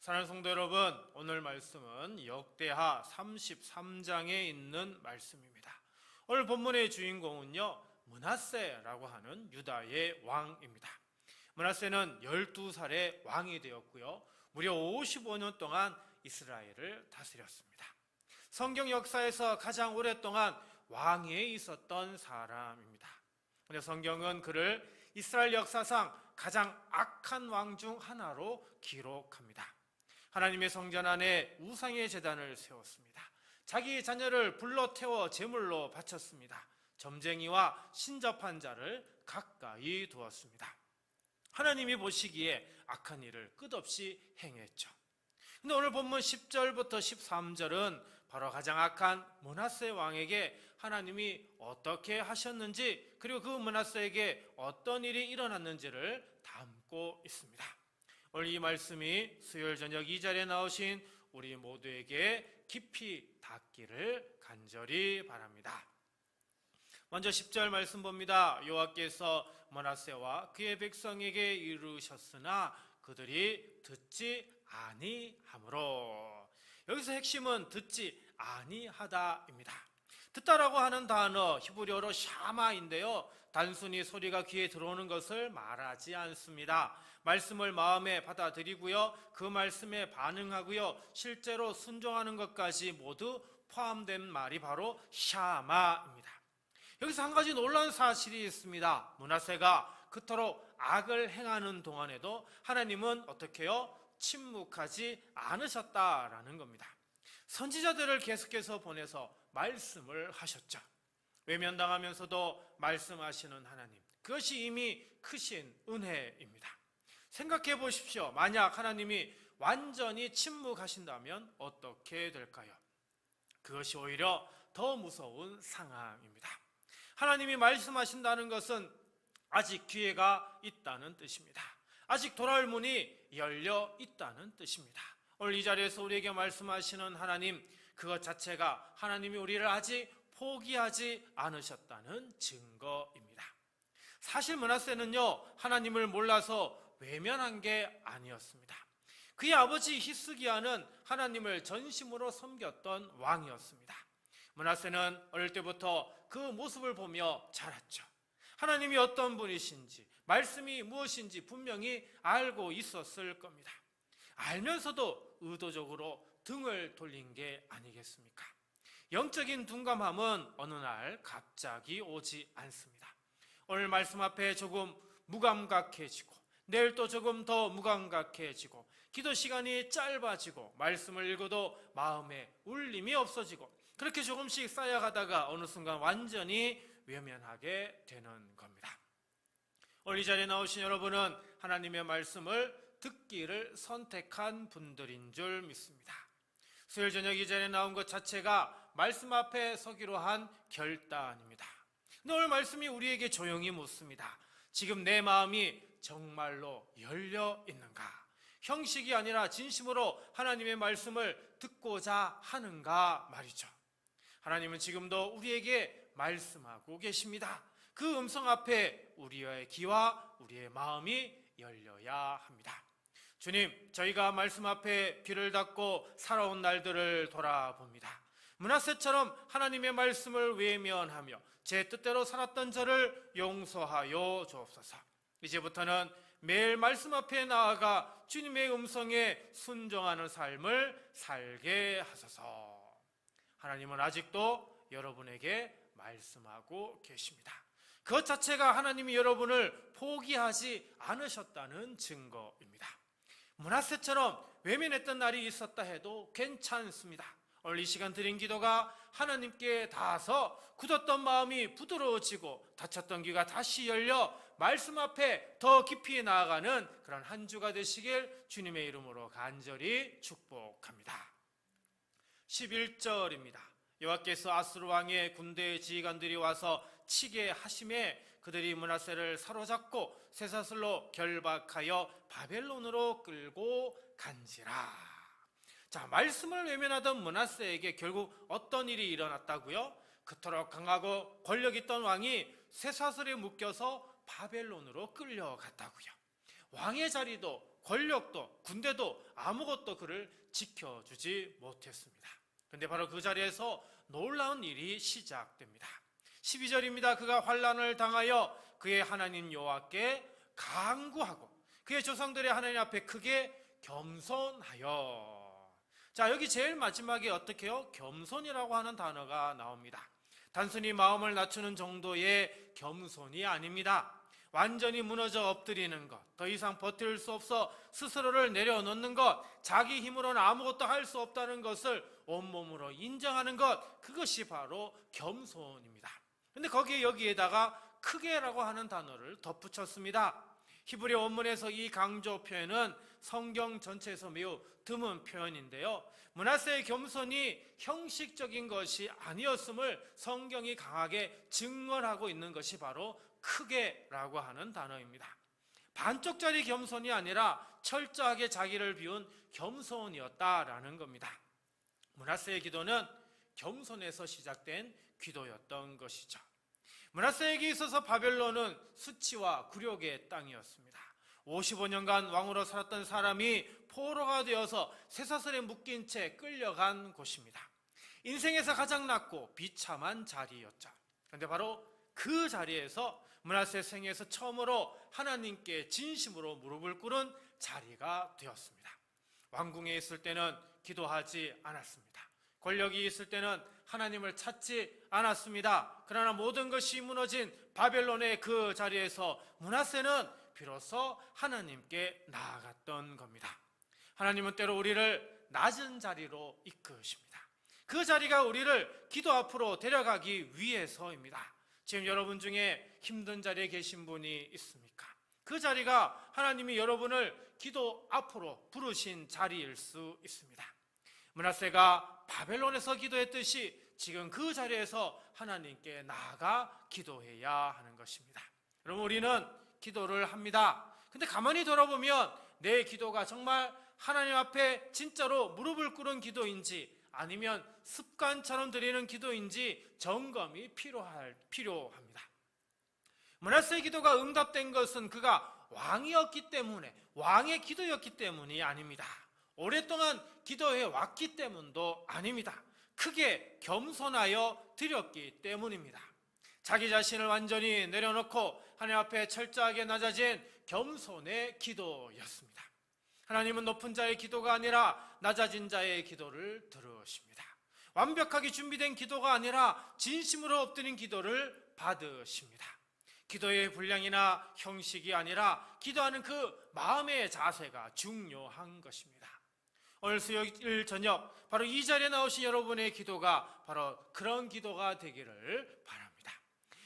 사랑하는 성도 여러분, 오늘 말씀은 역대하 33장에 있는 말씀입니다. 오늘 본문의 주인공은요, 므낫세라고 하는 유다의 왕입니다. 므낫세는 12살에 왕이 되었고요, 무려 55년 동안 이스라엘을 다스렸습니다. 성경 역사에서 가장 오랫동안 왕위에 있었던 사람입니다. 그런데 성경은 그를 이스라엘 역사상 가장 악한 왕 중 하나로 기록합니다. 하나님의 성전 안에 우상의 제단을 세웠습니다. 자기 자녀를 불러 태워 제물로 바쳤습니다. 점쟁이와 신접한 자를 가까이 두었습니다. 하나님이 보시기에 악한 일을 끝없이 행했죠. 근데 오늘 본문 10절부터 13절은 바로 가장 악한 므낫세 왕에게 하나님이 어떻게 하셨는지, 그리고 그 므낫세에게 어떤 일이 일어났는지를 담고 있습니다. 오늘 이 말씀이 수요일 저녁 이 자리에 나오신 우리 모두에게 깊이 닿기를 간절히 바랍니다. 먼저 10절 말씀 봅니다. 여호와께서 므낫세와 그의 백성에게 이르셨으나 그들이 듣지 아니하므로. 여기서 핵심은 듣지 아니하다입니다. 듣다라고 하는 단어 히브리어로 샤마인데요, 단순히 소리가 귀에 들어오는 것을 말하지 않습니다. 말씀을 마음에 받아들이고요, 그 말씀에 반응하고요, 실제로 순종하는 것까지 모두 포함된 말이 바로 샤마입니다. 여기서 한 가지 놀라운 사실이 있습니다. 므낫세가 그토록 악을 행하는 동안에도 하나님은 어떻게 해요? 침묵하지 않으셨다라는 겁니다. 선지자들을 계속해서 보내서 말씀을 하셨죠. 외면당하면서도 말씀하시는 하나님, 그것이 이미 크신 은혜입니다. 생각해 보십시오. 만약 하나님이 완전히 침묵하신다면 어떻게 될까요? 그것이 오히려 더 무서운 상황입니다. 하나님이 말씀하신다는 것은 아직 기회가 있다는 뜻입니다. 아직 돌아올 문이 열려 있다는 뜻입니다. 오늘 이 자리에서 우리에게 말씀하시는 하나님, 그것 자체가 하나님이 우리를 아직 포기하지 않으셨다는 증거입니다. 사실 므낫세는요, 하나님을 몰라서 외면한 게 아니었습니다. 그의 아버지 히스기야는 하나님을 전심으로 섬겼던 왕이었습니다. 므낫세는 어릴 때부터 그 모습을 보며 자랐죠. 하나님이 어떤 분이신지, 말씀이 무엇인지 분명히 알고 있었을 겁니다. 알면서도 의도적으로 등을 돌린 게 아니겠습니까? 영적인 둔감함은 어느 날 갑자기 오지 않습니다. 오늘 말씀 앞에 조금 무감각해지고, 내일 또 조금 더 무감각해지고, 기도 시간이 짧아지고, 말씀을 읽어도 마음에 울림이 없어지고, 그렇게 조금씩 쌓여가다가 어느 순간 완전히 외면하게 되는 겁니다. 오늘 이 자리에 나오신 여러분은 하나님의 말씀을 듣기를 선택한 분들인 줄 믿습니다. 수요일 저녁 이 자리에 나온 것 자체가 말씀 앞에 서기로 한 결단입니다. 근데 오늘 말씀이 우리에게 조용히 묻습니다. 지금 내 마음이 정말로 열려 있는가? 형식이 아니라 진심으로 하나님의 말씀을 듣고자 하는가 말이죠. 하나님은 지금도 우리에게 말씀하고 계십니다. 그 음성 앞에 우리의 귀와 우리의 마음이 열려야 합니다. 주님, 저희가 말씀 앞에 귀를 닫고 살아온 날들을 돌아봅니다. 므낫세처럼 하나님의 말씀을 외면하며 제 뜻대로 살았던 저를 용서하여 주옵소서. 이제부터는 매일 말씀 앞에 나아가 주님의 음성에 순종하는 삶을 살게 하소서. 하나님은 아직도 여러분에게 말씀하고 계십니다. 그것 자체가 하나님이 여러분을 포기하지 않으셨다는 증거입니다. 므낫세처럼 외면했던 날이 있었다 해도 괜찮습니다. 오늘 이 시간 드린 기도가 하나님께 닿아서 굳었던 마음이 부드러워지고 닫혔던 귀가 다시 열려 말씀 앞에 더 깊이 나아가는 그런 한 주가 되시길 주님의 이름으로 간절히 축복합니다. 11절입니다. 여호와께서 아수르 왕의 군대의 지휘관들이 와서 치게 하심에 그들이 므낫세를 사로잡고 쇠사슬로 결박하여 바벨론으로 끌고 간지라. 자, 말씀을 외면하던 므낫세에게 결국 어떤 일이 일어났다고요? 그토록 강하고 권력 있던 왕이 쇠사슬에 묶여서 바벨론으로 끌려갔다고요. 왕의 자리도 권력도 군대도 아무것도 그를 지켜주지 못했습니다. 그런데 바로 그 자리에서 놀라운 일이 시작됩니다. 12절입니다. 그가 환난을 당하여 그의 하나님 여호와께 간구하고 그의 조상들의 하나님 앞에 크게 겸손하여. 자, 여기 제일 마지막에 어떻게 해요? 겸손이라고 하는 단어가 나옵니다. 단순히 마음을 낮추는 정도의 겸손이 아닙니다. 완전히 무너져 엎드리는 것, 더 이상 버틸 수 없어 스스로를 내려놓는 것, 자기 힘으로는 아무것도 할 수 없다는 것을 온몸으로 인정하는 것, 그것이 바로 겸손입니다. 근데 거기에 여기에다가 크게라고 하는 단어를 덧붙였습니다. 히브리 원문에서 이 강조 표현은 성경 전체에서 매우 드문 표현인데요, 므낫세의 겸손이 형식적인 것이 아니었음을 성경이 강하게 증언하고 있는 것이 바로 크게라고 하는 단어입니다. 반쪽짜리 겸손이 아니라 철저하게 자기를 비운 겸손이었다라는 겁니다. 므낫세의 기도는 겸손에서 시작된 기도였던 것이죠. 므낫세에게 있어서 바벨론은 수치와 굴욕의 땅이었습니다. 55년간 왕으로 살았던 사람이 포로가 되어서 쇠사슬에 묶인 채 끌려간 곳입니다. 인생에서 가장 낮고 비참한 자리였죠. 그런데 바로 그 자리에서 므낫세 생애에서 처음으로 하나님께 진심으로 무릎을 꿇은 자리가 되었습니다. 왕궁에 있을 때는 기도하지 않았습니다. 권력이 있을 때는 하나님을 찾지 않았습니다. 그러나 모든 것이 무너진 바벨론의 그 자리에서 므낫세는 비로소 하나님께 나아갔던 겁니다. 하나님은 때로 우리를 낮은 자리로 이끄십니다. 그 자리가 우리를 기도 앞으로 데려가기 위해서입니다. 지금 여러분 중에 힘든 자리에 계신 분이 있습니까? 그 자리가 하나님이 여러분을 기도 앞으로 부르신 자리일 수 있습니다. 므낫세가 바벨론에서 기도했듯이 지금 그 자리에서 하나님께 나아가 기도해야 하는 것입니다. 여러분, 우리는 기도를 합니다. 근데 가만히 돌아보면 내 기도가 정말 하나님 앞에 진짜로 무릎을 꿇은 기도인지 아니면 습관처럼 드리는 기도인지 점검이 필요합니다. 므낫세의 기도가 응답된 것은 그가 왕이었기 때문에, 왕의 기도였기 때문이 아닙니다. 오랫동안 기도해 왔기 때문도 아닙니다. 크게 겸손하여 드렸기 때문입니다. 자기 자신을 완전히 내려놓고 하나님 앞에 철저하게 낮아진 겸손의 기도였습니다. 하나님은 높은 자의 기도가 아니라 낮아진 자의 기도를 들으십니다. 완벽하게 준비된 기도가 아니라 진심으로 엎드린 기도를 받으십니다. 기도의 분량이나 형식이 아니라 기도하는 그 마음의 자세가 중요한 것입니다. 오늘 수요일 저녁 바로 이 자리에 나오신 여러분의 기도가 바로 그런 기도가 되기를 바랍니다.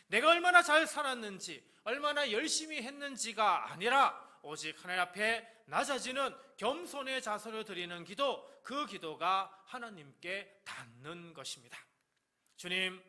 내가 얼마나 잘 살았는지, 얼마나 열심히 했는지가 아니라 오직 하나님 앞에 낮아지는 겸손의 자세로 드리는 기도, 그 기도가 하나님께 닿는 것입니다. 주님,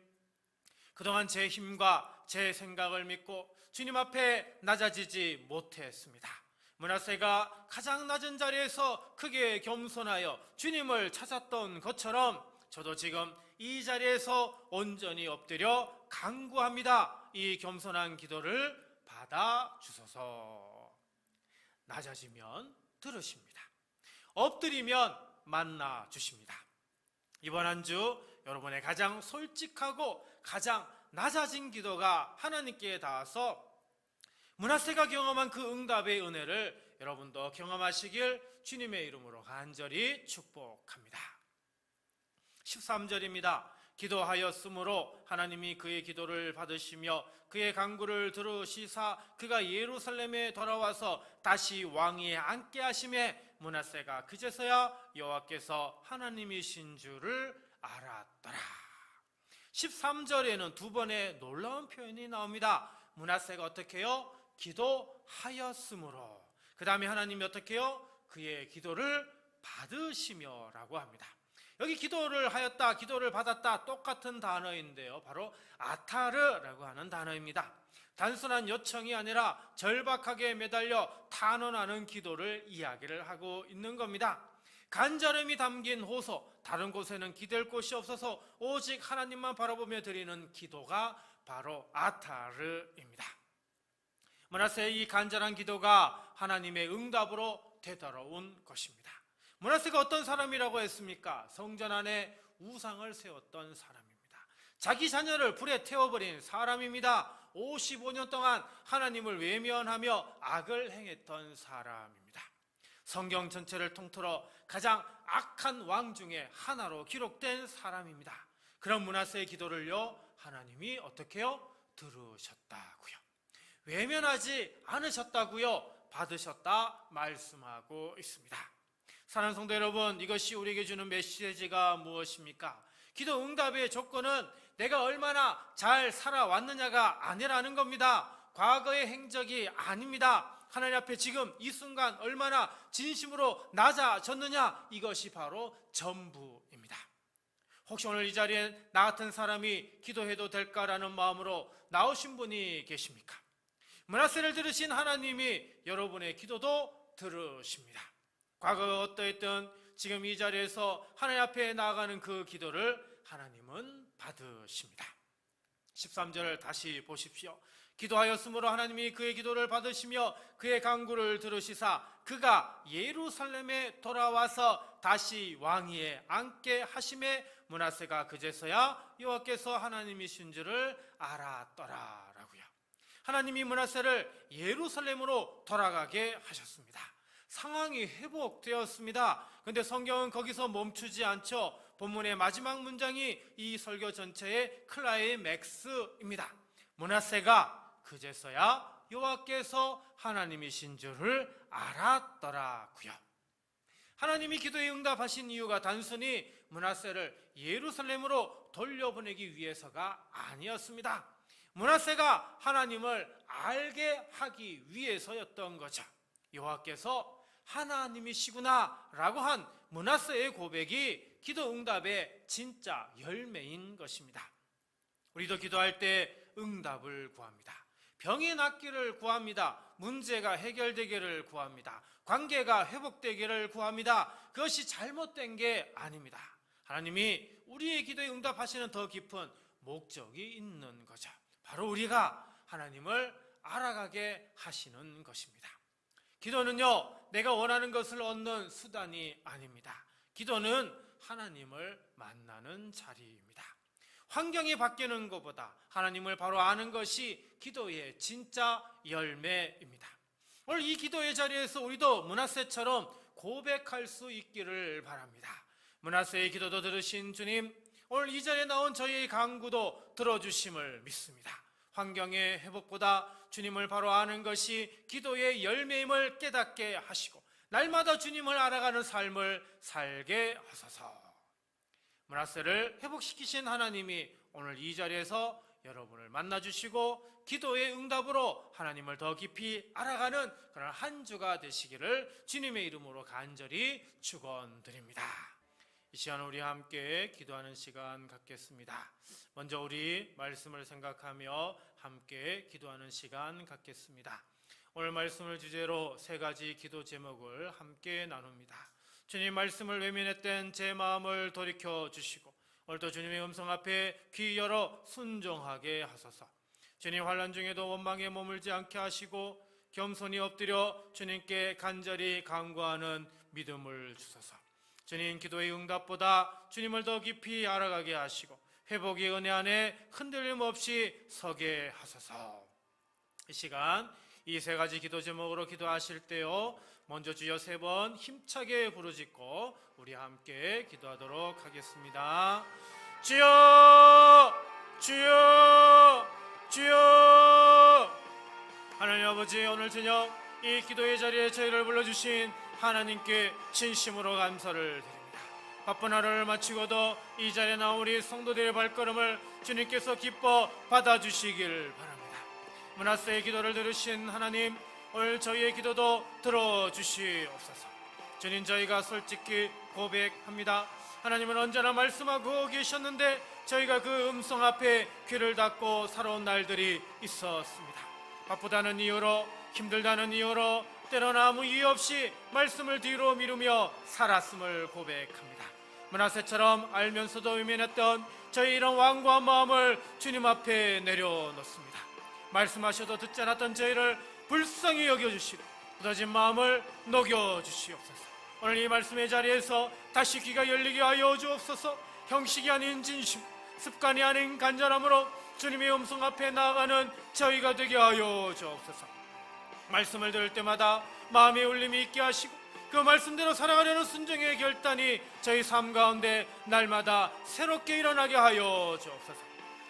그동안 제 힘과 제 생각을 믿고 주님 앞에 낮아지지 못했습니다. 므낫세가 가장 낮은 자리에서 크게 겸손하여 주님을 찾았던 것처럼 저도 지금 이 자리에서 온전히 엎드려 간구합니다. 이 겸손한 기도를 받아주소서. 낮아지면 들으십니다. 엎드리면 만나 주십니다. 이번 한 주 여러분의 가장 솔직하고 가장 낮아진 기도가 하나님께 닿아서 므낫세가 경험한 그 응답의 은혜를 여러분도 경험하시길 주님의 이름으로 간절히 축복합니다. 13절입니다. 기도하였으므로 하나님이 그의 기도를 받으시며 그의 간구를 들으시사 그가 예루살렘에 돌아와서 다시 왕위에 앉게 하심에 므낫세가 그제서야 여호와께서 하나님이신 줄을 알았더라. 13절에는 두 번의 놀라운 표현이 나옵니다. 므낫세가 어떻게 해요? 기도하였으므로. 그 다음에 하나님이 어떻게 해요? 그의 기도를 받으시며 라고 합니다. 여기 기도를 하였다, 기도를 받았다 똑같은 단어인데요, 바로 아타르라고 하는 단어입니다. 단순한 요청이 아니라 절박하게 매달려 탄원하는 기도를 이야기를 하고 있는 겁니다. 간절함이 담긴 호소, 다른 곳에는 기댈 곳이 없어서 오직 하나님만 바라보며 드리는 기도가 바로 아타르입니다. 므낫세의 이 간절한 기도가 하나님의 응답으로 되돌아온 것입니다. 므낫세가 어떤 사람이라고 했습니까? 성전 안에 우상을 세웠던 사람입니다. 자기 자녀를 불에 태워버린 사람입니다. 55년 동안 하나님을 외면하며 악을 행했던 사람입니다. 성경 전체를 통틀어 가장 악한 왕 중에 하나로 기록된 사람입니다. 그런 므낫세의 기도를요, 하나님이 어떻게 해요? 들으셨다고요. 외면하지 않으셨다고요. 받으셨다 말씀하고 있습니다. 사랑하는 성도 여러분, 이것이 우리에게 주는 메시지가 무엇입니까? 기도 응답의 조건은 내가 얼마나 잘 살아왔느냐가 아니라는 겁니다. 과거의 행적이 아닙니다. 하나님 앞에 지금 이 순간 얼마나 진심으로 낮아졌느냐, 이것이 바로 전부입니다. 혹시 오늘 이 자리에 나 같은 사람이 기도해도 될까라는 마음으로 나오신 분이 계십니까? 므낫세를 들으신 하나님이 여러분의 기도도 들으십니다. 과거가 어떠했든 지금 이 자리에서 하나님 앞에 나아가는 그 기도를 하나님은 받으십니다. 13절을 다시 보십시오. 기도하였으므로 하나님이 그의 기도를 받으시며 그의 간구를 들으시사 그가 예루살렘에 돌아와서 다시 왕위에 앉게 하심에 므낫세가 그제서야 여호와께서 하나님이신 줄을 알았더라라고요. 하나님이 므낫세를 예루살렘으로 돌아가게 하셨습니다. 상황이 회복되었습니다. 그런데 성경은 거기서 멈추지 않죠. 본문의 마지막 문장이 이 설교 전체의 클라이맥스입니다. 므낫세가 그제서야 여호와께서 하나님이신 줄을 알았더라고요. 하나님이 기도에 응답하신 이유가 단순히 므낫세를 예루살렘으로 돌려보내기 위해서가 아니었습니다. 므낫세가 하나님을 알게 하기 위해서였던 거죠. 여호와께서 하나님이시구나 라고 한 므낫세의 고백이 기도 응답의 진짜 열매인 것입니다. 우리도 기도할 때 응답을 구합니다. 병이 낫기를 구합니다. 문제가 해결되기를 구합니다. 관계가 회복되기를 구합니다. 그것이 잘못된 게 아닙니다. 하나님이 우리의 기도에 응답하시는 더 깊은 목적이 있는 거죠. 바로 우리가 하나님을 알아가게 하시는 것입니다. 기도는요, 내가 원하는 것을 얻는 수단이 아닙니다. 기도는 하나님을 만나는 자리입니다. 환경이 바뀌는 것보다 하나님을 바로 아는 것이 기도의 진짜 열매입니다. 오늘 이 기도의 자리에서 우리도 므낫세처럼 고백할 수 있기를 바랍니다. 므낫세의 기도도 들으신 주님, 오늘 이 자리에 나온 저희의 간구도 들어주심을 믿습니다. 환경의 회복보다 주님을 바로 아는 것이 기도의 열매임을 깨닫게 하시고 날마다 주님을 알아가는 삶을 살게 하소서. 므낫세를 회복시키신 하나님이 오늘 이 자리에서 여러분을 만나주시고 기도의 응답으로 하나님을 더 깊이 알아가는 그런 한 주가 되시기를 주님의 이름으로 간절히 축원드립니다. 이 시간 우리 함께 기도하는 시간 갖겠습니다. 먼저 우리 말씀을 생각하며 함께 기도하는 시간 갖겠습니다. 오늘 말씀을 주제로 세 가지 기도 제목을 함께 나눕니다. 주님 말씀을 외면했던 제 마음을 돌이켜 주시고 오늘도 주님의 음성 앞에 귀 열어 순종하게 하소서. 주님 환난 중에도 원망에 머물지 않게 하시고 겸손히 엎드려 주님께 간절히 간구하는 믿음을 주소서. 주님 기도의 응답보다 주님을 더 깊이 알아가게 하시고 회복의 은혜 안에 흔들림 없이 서게 하소서. 이 시간 이 세 가지 기도 제목으로 기도하실 때요, 먼저 주여 세 번 힘차게 부르짖고 우리 함께 기도하도록 하겠습니다. 주여, 주여, 주여. 하나님 아버지, 오늘 저녁 이 기도의 자리에 저희를 불러주신 하나님께 진심으로 감사를 드립니다. 바쁜 하루를 마치고도 이 자리에 나온 우리 성도들의 발걸음을 주님께서 기뻐 받아주시길 바랍니다. 므낫세의 기도를 들으신 하나님, 오늘 저희의 기도도 들어주시옵소서. 주님, 저희가 솔직히 고백합니다. 하나님은 언제나 말씀하고 계셨는데 저희가 그 음성 앞에 귀를 닫고 살아온 날들이 있었습니다. 바쁘다는 이유로, 힘들다는 이유로, 때로는 아무 이유 없이 말씀을 뒤로 미루며 살았음을 고백합니다. 므낫세처럼 알면서도 외면했던 저희 이런 완고한 마음을 주님 앞에 내려놓습니다. 말씀하셔도 듣지 않았던 저희를 불쌍히 여겨주시고 굳어진 마음을 녹여주시옵소서. 오늘 이 말씀의 자리에서 다시 귀가 열리게 하여 주옵소서. 형식이 아닌 진심, 습관이 아닌 간절함으로 주님의 음성 앞에 나아가는 저희가 되게 하여 주옵소서. 말씀을 들을 때마다 마음의 울림이 있게 하시고 그 말씀대로 살아가려는 순종의 결단이 저희 삶 가운데 날마다 새롭게 일어나게 하여 주옵소서.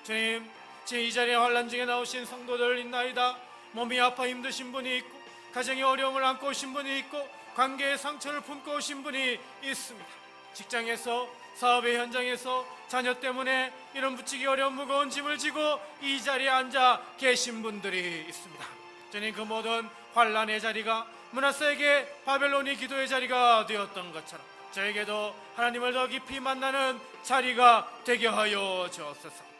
주님, 제 이 자리에 환난 중에 나오신 성도들 있나이다. 몸이 아파 힘드신 분이 있고 가정의 어려움을 안고 오신 분이 있고 관계의 상처를 품고 오신 분이 있습니다. 직장에서, 사업의 현장에서 자녀 때문에 이런 붙이기 어려운 무거운 짐을 지고 이 자리에 앉아 계신 분들이 있습니다. 주님, 그 모든 환난의 자리가 므낫세에게 바벨론이 기도의 자리가 되었던 것처럼 저에게도 하나님을 더 깊이 만나는 자리가 되게 하여 주옵소서.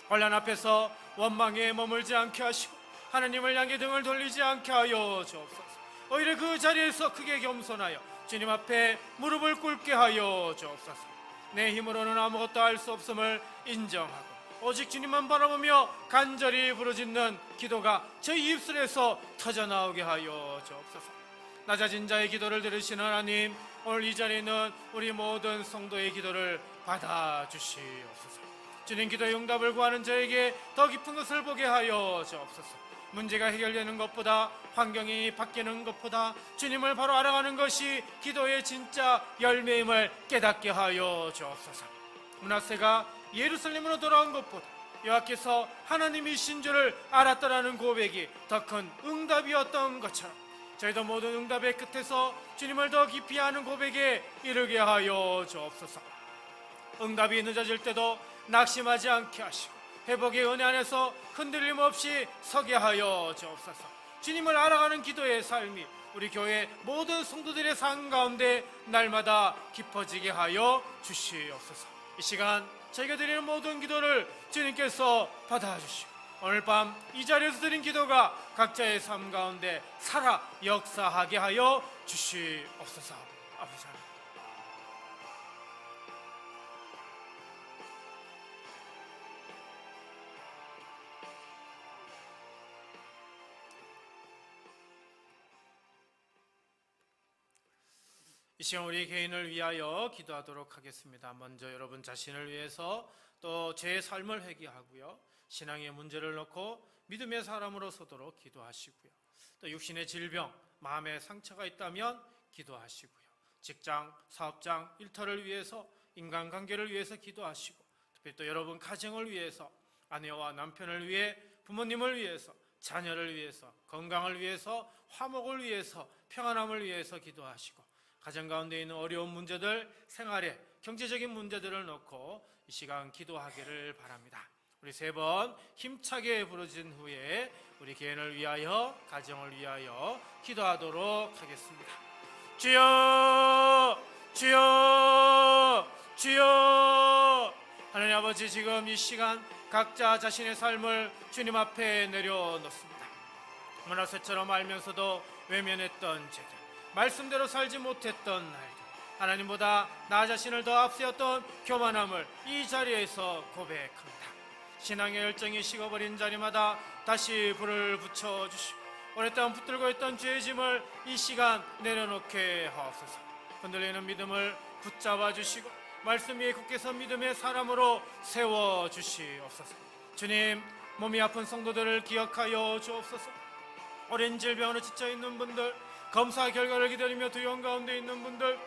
환난 앞에서 원망에 머물지 않게 하시고 하나님을 향해 등을 돌리지 않게 하여 주옵소서. 오히려 그 자리에서 크게 겸손하여 주님 앞에 무릎을 꿇게 하여 주옵소서. 내 힘으로는 아무것도 할 수 없음을 인정하고 오직 주님만 바라보며 간절히 부르짖는 기도가 저희 입술에서 터져나오게 하여 주옵소서. 낮아진 자의 기도를 들으시는 하나님, 오늘 이 자리에 있는 우리 모든 성도의 기도를 받아주시옵소서. 주님, 기도의 응답을 구하는 저에게 더 깊은 것을 보게 하여 주옵소서. 문제가 해결되는 것보다, 환경이 바뀌는 것보다 주님을 바로 알아가는 것이 기도의 진짜 열매임을 깨닫게 하여 주옵소서. 므낫세가 예루살렘으로 돌아온 것보다 여호와께서 하나님이신 줄을 알았다라는 고백이 더 큰 응답이었던 것처럼 저희도 모든 응답의 끝에서 주님을 더 깊이 아는 고백에 이르게 하여 주옵소서. 응답이 늦어질 때도 낙심하지 않게 하시고 회복의 은혜 안에서 흔들림 없이 서게 하여 주옵소서. 주님을 알아가는 기도의 삶이 우리 교회 모든 성도들의 삶 가운데 날마다 깊어지게 하여 주시옵소서. 이 시간 저희가 드리는 모든 기도를 주님께서 받아주시고 오늘 밤 이 자리에서 드린 기도가 각자의 삶 가운데 살아 역사하게 하여 주시옵소서. 아버지 하나님, 이 시간 우리 개인을 위하여 기도하도록 하겠습니다. 먼저 여러분 자신을 위해서 또 제 삶을 회개하고요, 신앙의 문제를 놓고 믿음의 사람으로 서도록 기도하시고요, 또 육신의 질병, 마음의 상처가 있다면 기도하시고요, 직장, 사업장, 일터를 위해서, 인간관계를 위해서 기도하시고, 특별히 또 여러분 가정을 위해서, 아내와 남편을 위해, 부모님을 위해서, 자녀를 위해서, 건강을 위해서, 화목을 위해서, 평안함을 위해서 기도하시고, 가정 가운데 있는 어려운 문제들, 생활의 경제적인 문제들을 놓고 이 시간 기도하기를 바랍니다. 우리 세 번 힘차게 부르짖은 후에 우리 개인을 위하여, 가정을 위하여 기도하도록 하겠습니다. 주여, 주여, 주여. 하나님 아버지, 지금 이 시간 각자 자신의 삶을 주님 앞에 내려놓습니다. 므낫세처럼 알면서도 외면했던 죄들, 말씀대로 살지 못했던 날들, 하나님보다 나 자신을 더 앞세웠던 교만함을 이 자리에서 고백합니다. 신앙의 열정이 식어버린 자리마다 다시 불을 붙여주시고 오랫동안 붙들고 있던 죄의 짐을 이 시간 내려놓게 하옵소서. 흔들리는 믿음을 붙잡아 주시고 말씀 위에 굳게 선 믿음의 사람으로 세워주시옵소서. 주님, 몸이 아픈 성도들을 기억하여 주옵소서. 오랜 질병으로 지쳐있는 분들, 검사 결과를 기다리며 두려움 가운데 있는 분들,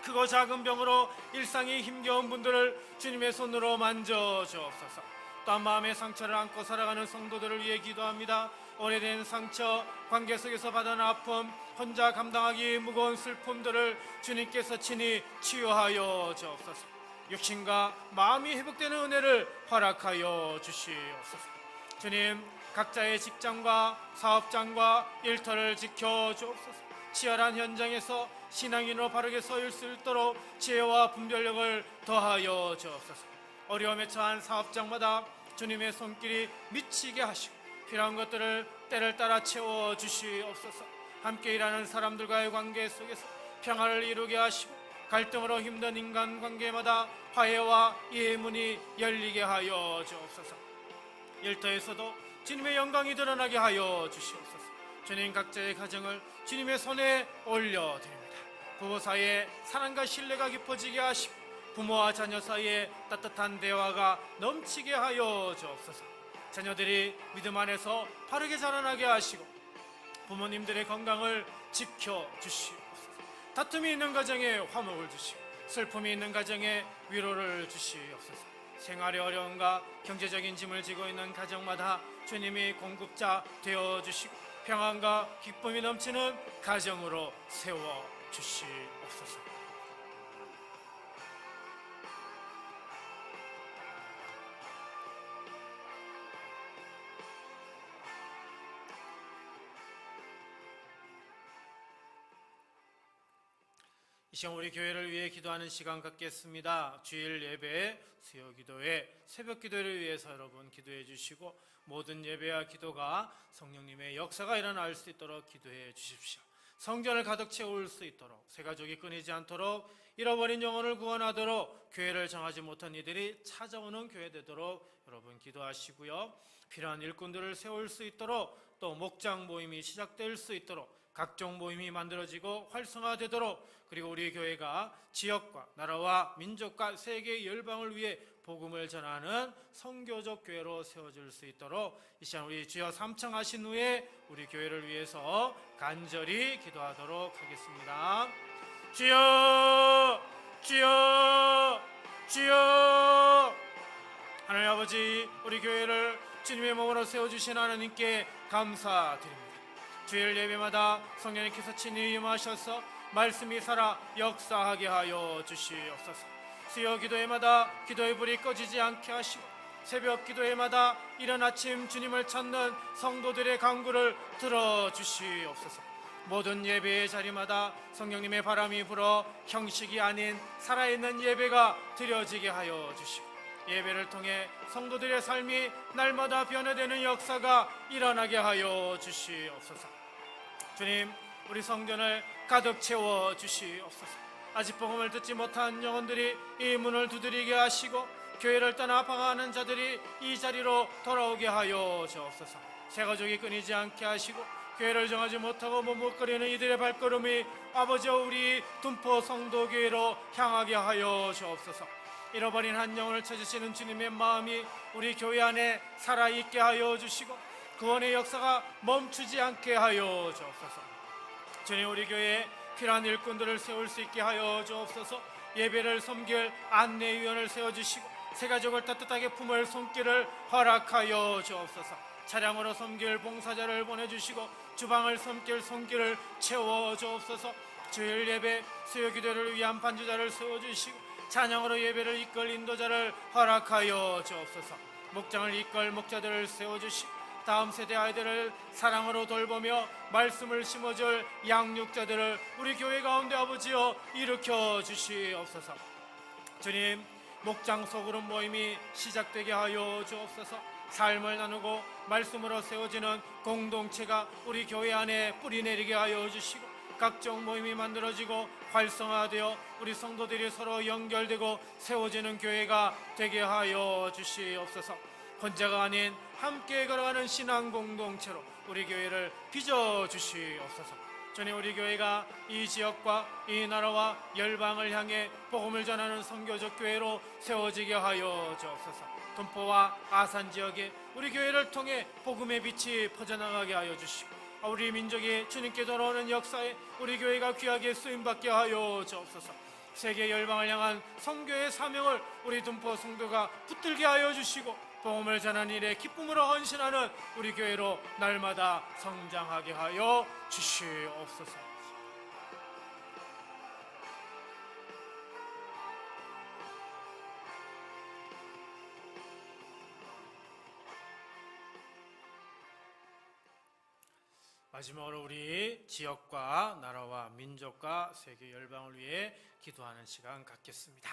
크고 작은 병으로 일상이 힘겨운 분들을 주님의 손으로 만져주옵소서. 또한 마음의 상처를 안고 살아가는 성도들을 위해 기도합니다. 오래된 상처, 관계 속에서 받은 아픔, 혼자 감당하기 무거운 슬픔들을 주님께서 친히 치유하여 주옵소서. 육신과 마음이 회복되는 은혜를 허락하여 주시옵소서. 주님, 각자의 직장과 사업장과 일터를 지켜주옵소서. 치열한 현장에서 신앙인으로 바르게 서 수 있도록 지혜와 분별력을 더하여 주옵소서. 어려움에 처한 사업장마다 주님의 손길이 미치게 하시고 필요한 것들을 때를 따라 채워주시옵소서. 함께 일하는 사람들과의 관계 속에서 평화를 이루게 하시고 갈등으로 힘든 인간관계마다 화해와 이해의 문이 열리게 하여 주옵소서. 일터에서도 주님의 영광이 드러나게 하여 주시옵소서. 주님 각자의 가정을 주님의 손에 올려드립니다. 부부 사이에 사랑과 신뢰가 깊어지게 하시고 부모와 자녀 사이에 따뜻한 대화가 넘치게 하여 주옵소서. 자녀들이 믿음 안에서 바르게 자라나게 하시고 부모님들의 건강을 지켜주시옵소서. 다툼이 있는 가정에 화목을 주시고 슬픔이 있는 가정에 위로를 주시옵소서. 생활의 어려움과 경제적인 짐을 지고 있는 가정마다 주님이 공급자 되어주시고 평안과 기쁨이 넘치는 가정으로 세워주시옵소서. 이 시간 우리 교회를 위해 기도하는 시간 갖겠습니다. 주일 예배, 수요 기도회, 새벽 기도를 위해서 여러분 기도해 주시고 모든 예배와 기도가 성령님의 역사가 일어날 수 있도록 기도해 주십시오. 성전을 가득 채울 수 있도록, 새 가족이 끊이지 않도록, 잃어버린 영혼을 구원하도록, 교회를 정하지 못한 이들이 찾아오는 교회 되도록 여러분 기도하시고요. 필요한 일꾼들을 세울 수 있도록, 또 목장 모임이 시작될 수 있도록, 각종 모임이 만들어지고 활성화되도록, 그리고 우리 교회가 지역과 나라와 민족과 세계 열방을 위해 복음을 전하는 선교적 교회로 세워질 수 있도록 이 시간 우리 주여 삼창하신 후에 우리 교회를 위해서 간절히 기도하도록 하겠습니다. 주여, 주여, 주여. 하나님 아버지, 우리 교회를 주님의 몸으로 세워주신 하나님께 감사드립니다. 주일 예배마다 성령님께서 친히 임하셔서 말씀이 살아 역사하게 하여 주시옵소서. 수요 기도회마다 기도의 불이 꺼지지 않게 하시고 새벽 기도회마다 이른 아침 주님을 찾는 성도들의 간구를 들어주시옵소서. 모든 예배의 자리마다 성령님의 바람이 불어 형식이 아닌 살아있는 예배가 드려지게 하여 주시고 예배를 통해 성도들의 삶이 날마다 변화되는 역사가 일어나게 하여 주시옵소서. 주님, 우리 성전을 가득 채워 주시옵소서. 아직 복음을 듣지 못한 영혼들이 이 문을 두드리게 하시고 교회를 떠나 방황하는 자들이 이 자리로 돌아오게 하여 주옵소서. 새 가족이 끊이지 않게 하시고 교회를 정하지 못하고 머뭇거리는 이들의 발걸음이 아버지와 우리 둔포 성도교회로 향하게 하여 주옵소서. 잃어버린 한 영혼을 찾으시는 주님의 마음이 우리 교회 안에 살아있게 하여 주시고 구원의 역사가 멈추지 않게 하여 주옵소서. 주님, 우리 교회에 필요한 일꾼들을 세울 수 있게 하여 주옵소서. 예배를 섬길 안내위원을 세워주시고 새가족을 따뜻하게 품을 손길을 허락하여 주옵소서. 차량으로 섬길 봉사자를 보내주시고 주방을 섬길 손길을 채워 주옵소서. 주일 예배, 수요 기도를 위한 반주자를 세워주시고 찬양으로 예배를 이끌 인도자를 허락하여 주옵소서. 목장을 이끌 목자들을 세워주시고 다음 세대 아이들을 사랑으로 돌보며 말씀을 심어줄 양육자들을 우리 교회 가운데 아버지여 일으켜 주시옵소서. 주님, 목장 소그룹 모임이 시작되게 하여 주옵소서. 삶을 나누고 말씀으로 세워지는 공동체가 우리 교회 안에 뿌리내리게 하여 주시고 각종 모임이 만들어지고 활성화되어 우리 성도들이 서로 연결되고 세워지는 교회가 되게 하여 주시옵소서. 혼자가 아닌 함께 걸어가는 신앙 공동체로 우리 교회를 빚어 주시옵소서. 주님, 우리 교회가 이 지역과 이 나라와 열방을 향해 복음을 전하는 선교적 교회로 세워지게 하여 주옵소서. 둔포와 아산 지역에 우리 교회를 통해 복음의 빛이 퍼져나가게 하여 주시고 우리 민족이 주님께 돌아오는 역사에 우리 교회가 귀하게 쓰임받게 하여 주옵소서. 세계 열방을 향한 선교의 사명을 우리 둔포 성도가 붙들게 하여 주시고 복음을 전하는 일에 기쁨으로 헌신하는 우리 교회로 날마다 성장하게 하여 주시옵소서. 마지막으로 우리 지역과 나라와 민족과 세계 열방을 위해 기도하는 시간 갖겠습니다.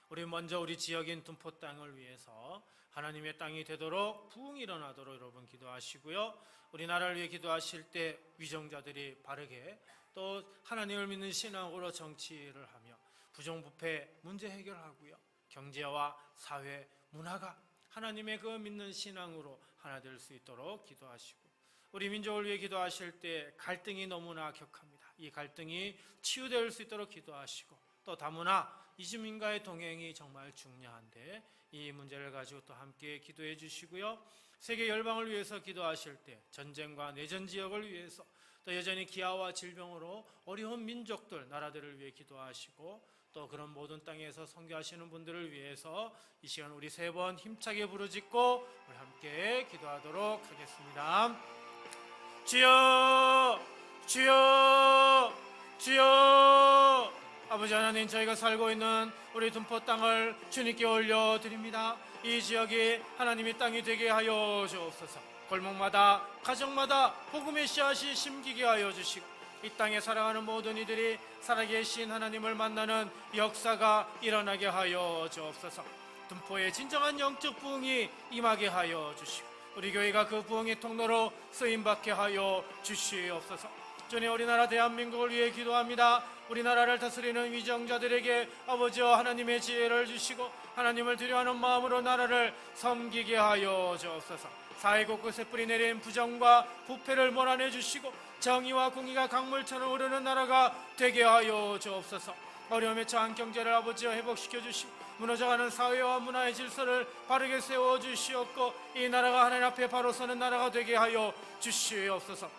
우리 먼저 우리 지역인 둔포 땅을 위해서 하나님의 땅이 되도록 부흥이 일어나도록 여러분 기도하시고요. 우리나라를 위해 기도하실 때 위정자들이 바르게 또 하나님을 믿는 신앙으로 정치를 하며 부정부패 문제 해결하고요. 경제와 사회, 문화가 하나님의 그 믿는 신앙으로 하나 될 수 있도록 기도하시고 우리 민족을 위해 기도하실 때 갈등이 너무나 격합니다. 이 갈등이 치유될 수 있도록 기도하시고, 또 다문화 이주민과의 동행이 정말 중요한데 이 문제를 가지고 또 함께 기도해 주시고요. 세계 열방을 위해서 기도하실 때 전쟁과 내전 지역을 위해서, 또 여전히 기아와 질병으로 어려운 민족들, 나라들을 위해 기도하시고, 또 그런 모든 땅에서 선교하시는 분들을 위해서 이 시간 우리 세 번 힘차게 부르짖고 우리 함께 기도하도록 하겠습니다. 주여, 주여, 주여. 아버지 하나님, 저희가 살고 있는 우리 둔포 땅을 주님께 올려드립니다. 이 지역이 하나님의 땅이 되게 하여 주옵소서. 골목마다 가정마다 복음의 씨앗이 심기게 하여 주시고, 이 땅에 살아가는 모든 이들이 살아계신 하나님을 만나는 역사가 일어나게 하여 주옵소서. 둔포의 진정한 영적 부흥이 임하게 하여 주시고, 우리 교회가 그 부흥의 통로로 쓰임받게 하여 주시옵소서. 주님, 우리나라 대한민국을 위해 기도합니다. 우리나라를 다스리는 위정자들에게 아버지와 하나님의 지혜를 주시고 하나님을 두려워하는 마음으로 나라를 섬기게 하여 주옵소서. 사회 곳곳에 뿌리내린 부정과 부패를 몰아내 주시고 정의와 공의가 강물처럼 흐르는 나라가 되게 하여 주옵소서. 어려움에 처한 경제를 아버지와 회복시켜 주시고 무너져가는 사회와 문화의 질서를 바르게 세워 주시옵고, 이 나라가 하나님 앞에 바로 서는 나라가 되게 하여 주시옵소서.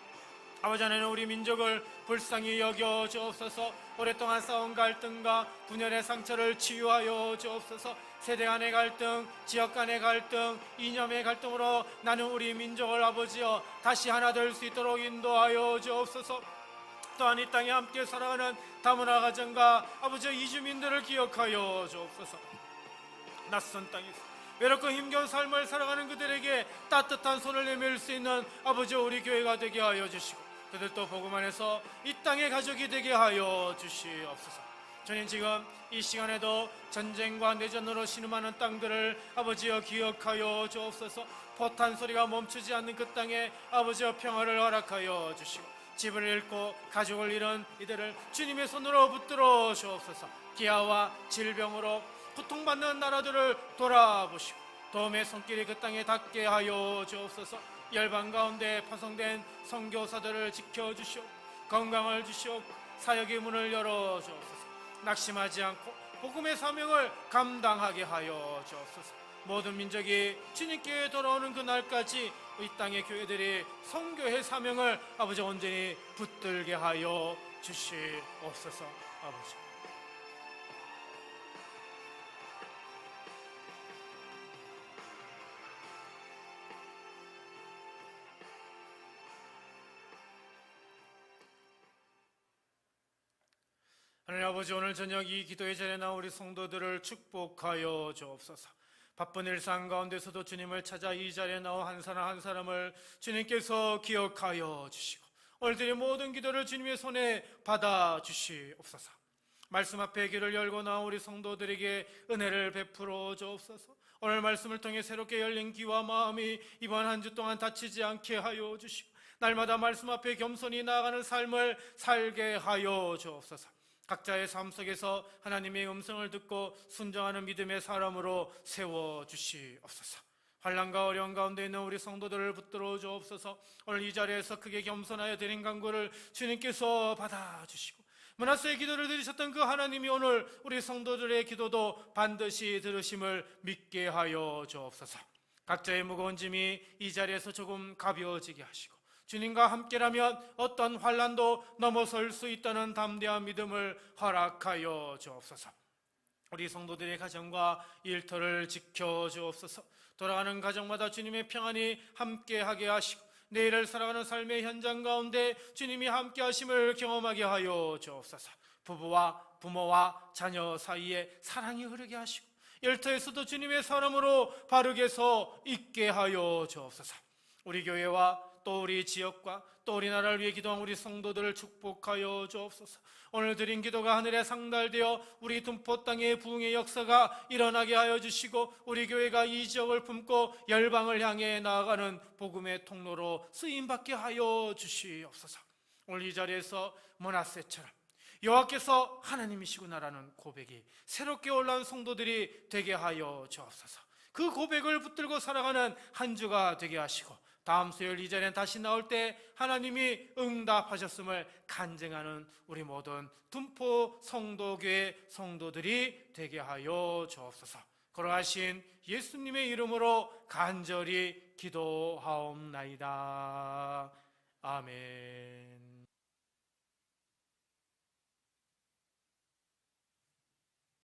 아버지 하나님, 우리 민족을 불쌍히 여겨 주옵소서. 오랫동안 쌓은 갈등과 분열의 상처를 치유하여 주옵소서. 세대 간의 갈등, 지역 간의 갈등, 이념의 갈등으로 나는 우리 민족을 아버지여 다시 하나 될 수 있도록 인도하여 주옵소서. 또한 이 땅에 함께 살아가는 다문화 가정과 아버지여 이주민들을 기억하여 주옵소서. 낯선 땅에서 외롭고 힘겨운 삶을 살아가는 그들에게 따뜻한 손을 내밀 수 있는 아버지여 우리 교회가 되게 하여 주시고, 그들도 복음 안에서 이 땅의 가족이 되게 하여 주시옵소서. 주님, 지금 이 시간에도 전쟁과 내전으로 신음하는 땅들을 아버지여 기억하여 주옵소서. 포탄 소리가 멈추지 않는 그 땅에 아버지여 평화를 허락하여 주시고, 집을 잃고 가족을 잃은 이들을 주님의 손으로 붙들어 주옵소서. 기아와 질병으로 고통받는 나라들을 돌아보시고 도움의 손길이 그 땅에 닿게 하여 주옵소서. 열방 가운데 파송된 선교사들을 지켜주시오, 건강을 주시오, 사역의 문을 열어 주옵소서. 낙심하지 않고 복음의 사명을 감당하게 하여 주옵소서. 모든 민족이 주님께 돌아오는 그날까지 이 땅의 교회들이 선교의 사명을 아버지 온전히 붙들게 하여 주시옵소서. 아버지, 하나님 아버지, 오늘 저녁 이 기도의 자리에 나온 우리 성도들을 축복하여 주옵소서. 바쁜 일상 가운데서도 주님을 찾아 이 자리에 나온 한 사람 한 사람을 주님께서 기억하여 주시고 오늘들의 모든 기도를 주님의 손에 받아 주시옵소서. 말씀 앞에 길을 열고 나온 우리 성도들에게 은혜를 베풀어 주옵소서. 오늘 말씀을 통해 새롭게 열린 귀와 마음이 이번 한 주 동안 다치지 않게 하여 주시고 날마다 말씀 앞에 겸손히 나아가는 삶을 살게 하여 주옵소서. 각자의 삶 속에서 하나님의 음성을 듣고 순종하는 믿음의 사람으로 세워주시옵소서. 환난과 어려움 가운데 있는 우리 성도들을 붙들어 주옵소서. 오늘 이 자리에서 크게 겸손하여 드린 간구를 주님께서 받아주시고 므낫세의 기도를 들으셨던 그 하나님이 오늘 우리 성도들의 기도도 반드시 들으심을 믿게 하여 주옵소서. 각자의 무거운 짐이 이 자리에서 조금 가벼워지게 하시고 주님과 함께라면 어떤 환난도 넘어설 수 있다는 담대한 믿음을 허락하여 주옵소서. 우리 성도들의 가정과 일터를 지켜주옵소서. 돌아가는 가정마다 주님의 평안이 함께하게 하시고 내일을 살아가는 삶의 현장 가운데 주님이 함께하심을 경험하게 하여 주옵소서. 부부와 부모와 자녀 사이에 사랑이 흐르게 하시고 일터에서도 주님의 사람으로 바르게 서 있게 하여 주옵소서. 우리 교회와 또 우리 지역과 또 우리나라를 위해 기도한 우리 성도들을 축복하여 주옵소서. 오늘 드린 기도가 하늘에 상달되어 우리 둔포 땅의 부흥의 역사가 일어나게 하여 주시고 우리 교회가 이 지역을 품고 열방을 향해 나아가는 복음의 통로로 쓰임받게 하여 주시옵소서. 오늘 이 자리에서 므낫세처럼 여호와께서 하나님이시구나라는 고백이 새롭게 올라온 성도들이 되게 하여 주옵소서. 그 고백을 붙들고 살아가는 한 주가 되게 하시고 다음 수요일 이전에 다시 나올 때 하나님이 응답하셨음을 간증하는 우리 모든 둔포 성도교회 성도들이 되게 하여 주옵소서. 걸어가신 예수님의 이름으로 간절히 기도하옵나이다. 아멘.